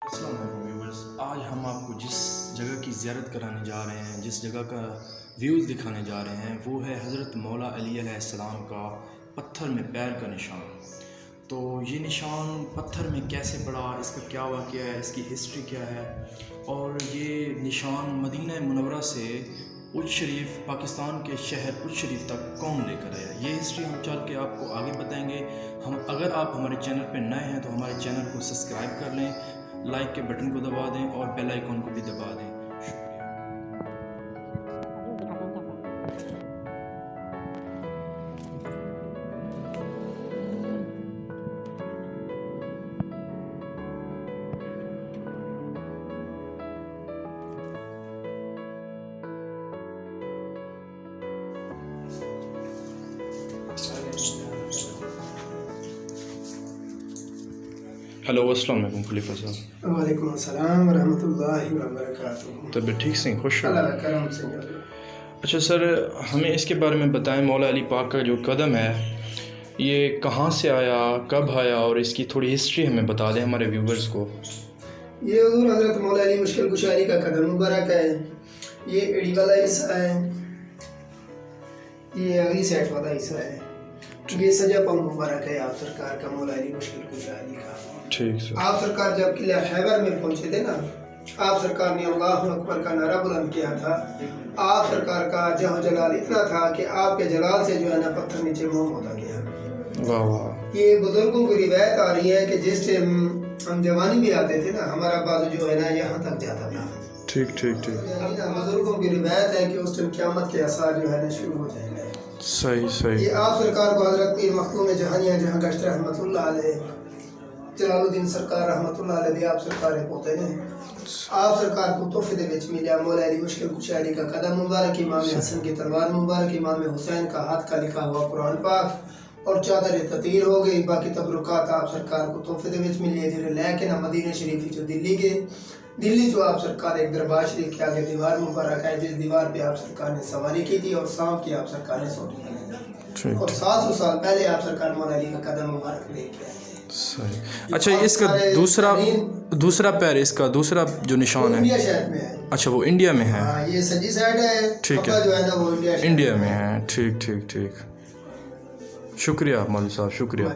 السلام علیکم ویورز، آج ہم آپ کو جس جگہ کی زیارت کرانے جا رہے ہیں، جس جگہ کا ویوز دکھانے جا رہے ہیں، وہ ہے حضرت مولا علی علیہ السلام کا پتھر میں پیر کا نشان۔ تو یہ نشان پتھر میں کیسے پڑا، اس کا کیا واقعہ ہے، اس کی ہسٹری کیا ہے، اور یہ نشان مدینہ منورہ سے اچ شریف، پاکستان کے شہر اچ شریف تک کون لے کر آیا، یہ ہسٹری ہم چل کے آپ کو آگے بتائیں گے۔ اگر آپ ہمارے چینل پہ نئے ہیں تو ہمارے چینل کو سبسکرائب کر لیں، لائک کے بٹن کو دبا دیں اور بیل آئیکن کو بھی دبا دیں۔ شکریہ۔ ہیلو، السلام علیکم خلیفہ صاحب۔ وعلیکم السلام ورحمۃ اللہ وبرکاتہ۔ طبیعت ٹھیک سے خوش ہو؟ اللہ کا کرم سے۔ اچھا سر، ہمیں اس کے بارے میں بتائیں، مولا علی پاک کا جو قدم ہے یہ کہاں سے آیا، کب آیا، اور اس کی تھوڑی ہسٹری ہمیں بتا دیں ہمارے ویورز کو۔ یہ حضور حضرت مولا علی مشکل کشائی کا قدم مبارک ہے۔ یہ ایڑی والا حصہ ہے، یہ اگلی سائڈ والا حصہ ہے، یہ سجا پاؤں مبارک ہے آپ سرکار کا، مولا علی مشکل کشائی کا۔ ٹھیک سر۔ آپ سرکار جب قلعہ خیبر میں پہنچے تھے نا، آپ سرکار نے اللہ اکبر کا نعرہ بلند کیا تھا۔ آپ سرکار کا جہ جلال اتنا تھا کہ آپ کے جلال سے جو ہے نا پتھر نیچے موم ہوتا گیا۔ واہ واہ۔ یہ بزرگوں کی روایت آ رہی ہے کہ جس ٹائم ہم جوانی میں آتے تھے نا، ہمارا بازو جو ہے نا یہاں تک جاتا تھا۔ ٹھیک ٹھیک ٹھیک۔ بزرگوں کی روایت ہے کہ اس ٹائم قیامت کے آثار جو ہے نا شروع ہو جائیں گے۔ صحیح صحیح۔ یہ آپ سرکار کو حضرت پیر مخدوم جہانیہ جہاں گشت رحمۃ اللہ علیہ، جلال الدین سرکار رحمۃ اللہ علیہ دی آپ سرکار پوتے نے، آپ سرکار کو تحفے دے وچ ملیا مولا علی مشکل کشائی کا قدم مبارک، امام حسن کی تلوار مبارک، امام حسین کا ہاتھ کا لکھا ہوا قرآن پاک اور چادر تطہیر ہو گئی۔ باقی تبرکات آپ سرکار کو تحفے دے وچ ملی، جڑے لے کے نا مدینہ شریف جو دلی گئے۔ دلی جو آپ سرکار ایک دربار شریف کے آگے دیوار مبارک ہے، جس دیوار پہ آپ سرکار نے سواری کی تھی اور سانپ کی آپ سرکار نے سواری کی، اور 700 سال پہلے آپ سرکار مولا علی کا قدم مبارک لے کے آئے۔ صحیح۔ اچھا، اس کا دوسرا پیر، اس کا دوسرا جو نشان ہے انڈیا شہر میں ہے۔ اچھا، وہ انڈیا میں ہے۔ ہاں، یہ سجی سائڈ ہے، ٹھیک ہے، جو ہے نا وہ انڈیا میں ہے۔ ٹھیک ٹھیک ٹھیک۔ شکریہ مولوی صاحب، شکریہ۔